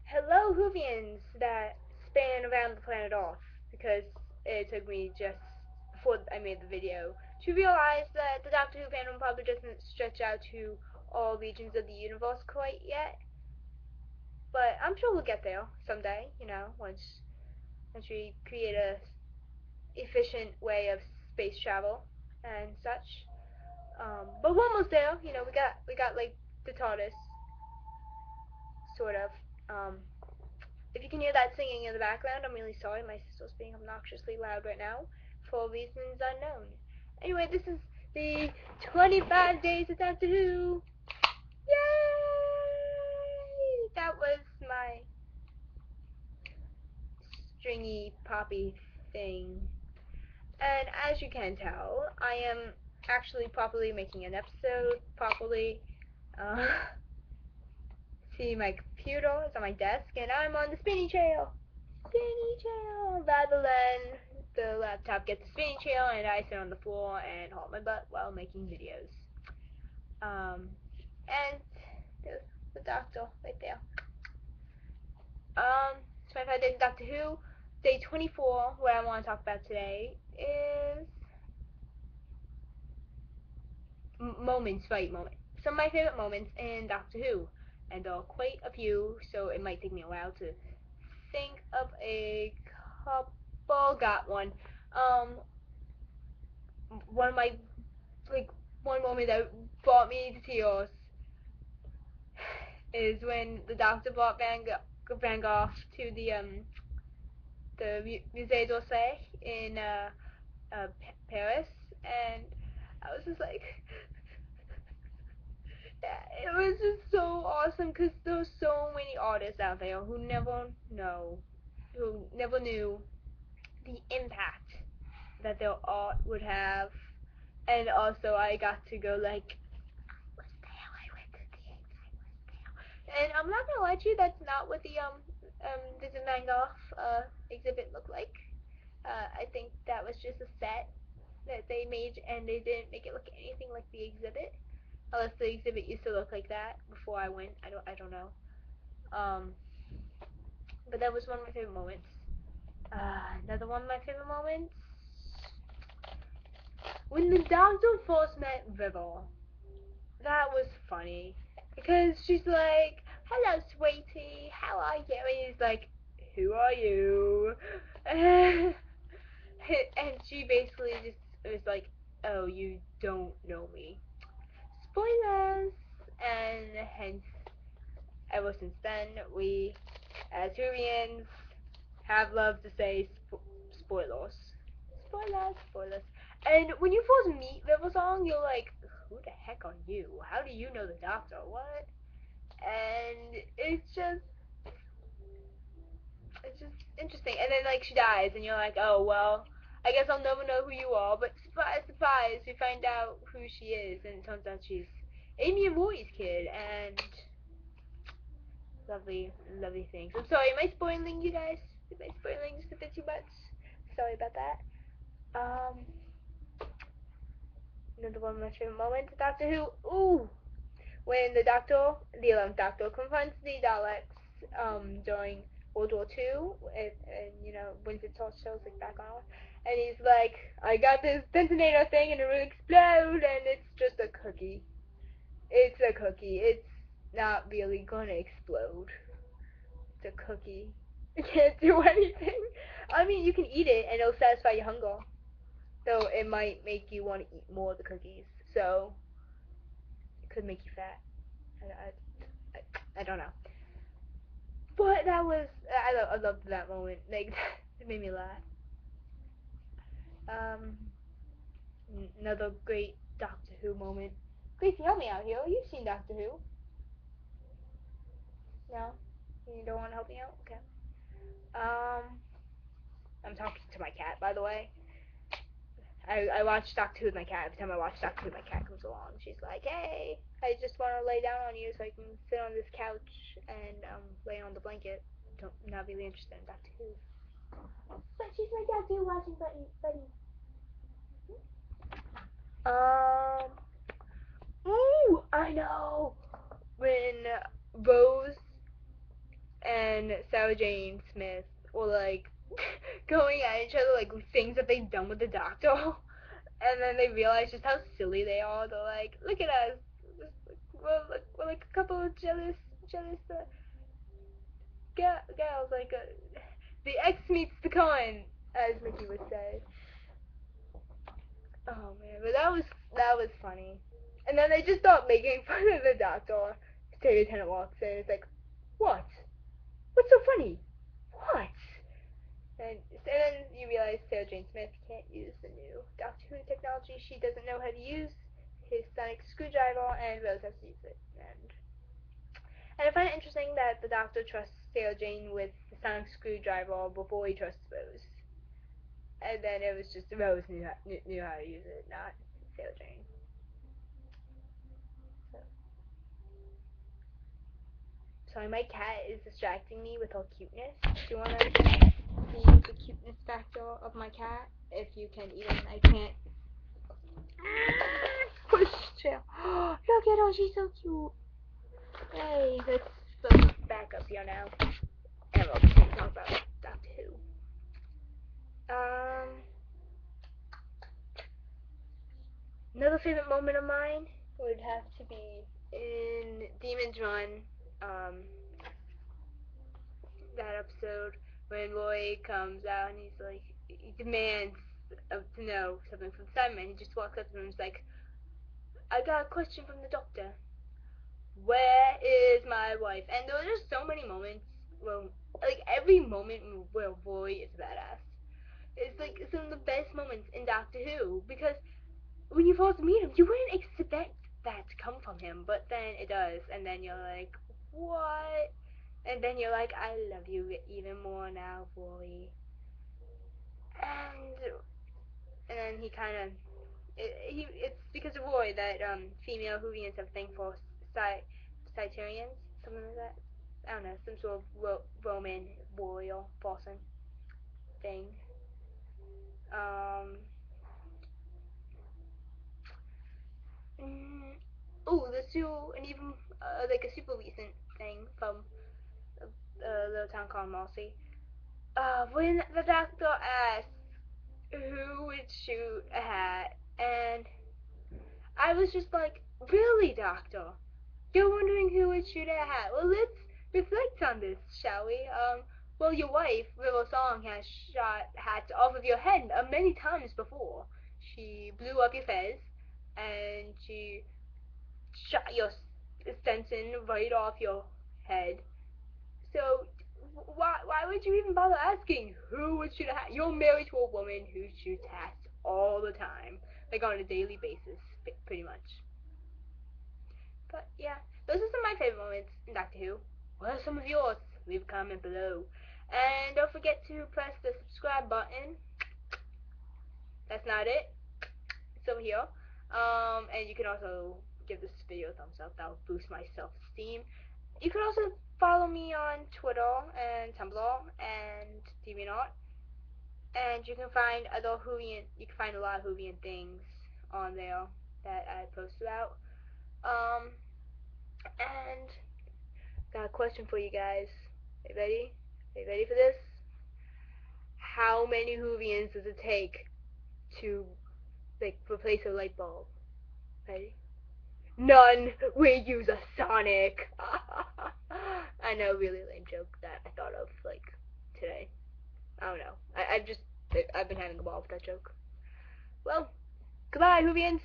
Hello, Hoovians that span around the planet Earth, because it took me just before I made the video to realize that the Doctor Who fandom probably doesn't stretch out to all regions of the universe quite yet. But I'm sure we'll get there someday, once we create a efficient way of space travel and such. But we're almost there. We got like the TARDIS, sort of. Um, If you can hear that singing in the background, I'm really sorry. My sister's being obnoxiously loud right now for reasons unknown. Anyway, this is the 25 Days of Doctor Who. Yay! That was my stringy poppy thing. And as you can tell, I am actually properly making an episode properly. Uh, See, my computer is on my desk, and I'm on the spinning chair. Spinning chair, rather than the laptop gets the spinning chair and I sit on the floor and hold my butt while making videos. And there's the doctor right there. So if I did Doctor Who, day 24, what I want to talk about today is moments, right? Moments. Some of my favorite moments in Doctor Who, and there are quite a few, so it might take me a while to think of a couple. Got one. Um, one of my like one moment that brought me to tears is when the doctor brought Van Gogh to the Musée d'Orsay in Paris, and I was just like, it was just so awesome because there's so many artists out there who never knew the impact that their art would have, and also I got to go like, was there? I went to the and I'm not gonna lie to you, that's not what the Vincent Van Gogh exhibit looked like. I think that was just a set that they made, and they didn't make it look anything like the exhibit. Unless the exhibit used to look like that before I went. I don't know. Um, but that was one of my favorite moments. Another one of my favorite moments, when the Doctor first met River. That was funny because she's like, "Hello, sweetie, how are you?" And he's like, "Who are you?" and she basically just was like, "Oh, you don't know me." Spoilers. And hence, ever since then, we, as Hurians, have loved to say spoilers. Spoilers, spoilers. And when you first meet River Song, you're like, who the heck are you? How do you know the Doctor? What? And it's just interesting. And then like she dies, and you're like, oh well, I guess I'll never know who you are. But surprise, surprise, we find out who she is, and it turns out she's Amy and Roy's kid, and lovely, lovely things. I'm sorry, am I spoiling you guys? Am I spoiling just a bit too much? Sorry about that. Um, Another one of my favorite moments, Doctor Who. Ooh, when the 11th Doctor, confronts the Daleks during World War II, and Winston Churchill's like back on, and he's like, "I got this detonator thing, and it will explode," and it's just a cookie. It's a cookie. It's not really gonna explode. It's a cookie. It can't do anything. I mean, you can eat it, and it'll satisfy your hunger. Though it might make you want to eat more of the cookies. So it could make you fat. I don't know. But that was I loved that moment. Like it made me laugh. Um, Another great Doctor Who moment. Gracie, help me out here. You've seen Doctor Who? No, you don't want to help me out? Okay. Um, I'm talking to my cat, by the way. I watch Doctor Who with my cat. Every time I watch Doctor Who, my cat comes along. She's like, "Hey, I just want to lay down on you so I can sit on this couch and lay on the blanket." Not really interested in Doctor Who. But she's my Doctor Who watching buddy. Um. Ooh, I know. When Rose and Sarah Jane Smith were like going at each other like things that they've done with the Doctor, and then they realize just how silly they are. They're like, look at us, we're like a couple of jealous girls, like the X meets the con, as Mickey would say. Oh man, but that was funny. And then they just start making fun of the Doctor. Stereo Tenant walks in. It's like, what? What's so funny? What? And then you realize Sarah Jane Smith can't use the new Doctor Who technology. She doesn't know how to use his sonic screwdriver, and Rose has to use it. And I find it interesting that the Doctor trusts Sarah Jane with the sonic screwdriver before he trusts Rose. And then it was just Rose knew how to use it, not Sarah Jane. So. Sorry, my cat is distracting me with her cuteness. Do you want to see the cuteness factor of my cat? If you can even, I can't. Push chair. Look at her, she's so cute. Hey, let's back up here now. And we'll talk about Doctor Who. Another favorite moment of mine would have to be in Demon's Run. That episode when Roy comes out and he's like, he demands to know something from Simon. He just walks up to him and is like, I got a question from the doctor. Where is my wife? And there are just so many moments where, like, every moment where Roy is a badass. It's like some of the best moments in Doctor Who, because when you first meet him, you wouldn't expect that to come from him, but then it does, and then you're like, what? And then you're like, I love you even more now, Roy. And then he kind of, it's because of Roy that female Whovians have a thing for Cyterians, something like that. I don't know, some sort of Roman warrior person thing. Oh, let's do an even like a super recent thing from a little town called Marcy. When the doctor asked who would shoot a hat, and I was just like, really, doctor? You're wondering who would shoot a hat? Well, let's reflect on this, shall we? Well, your wife, River Song, has shot hats off of your head many times before. She blew up your fez, and she shot your Stenson right off your head. So why would you even bother asking who would shoot a hat? You're married to a woman who shoots hats all the time, like on a daily basis, pretty much. But yeah, those are some of my favorite moments in Doctor Who. What are some of yours? Leave a comment below. And don't forget to press the subscribe button. That's not it. It's over here. And you can also give this video a thumbs up. That will boost my self-esteem. You can also follow me on Twitter and Tumblr and DeviantArt. And you can find you can find a lot of Whovian things on there that I post about. And got a question for you guys. Are you ready? Are you ready for this? How many Whovians does it take to like replace a light bulb? Ready? None. We use a Sonic. I know, really lame joke that I thought of like today. I don't know. I've been having a ball with that joke. Well, goodbye, Whovians.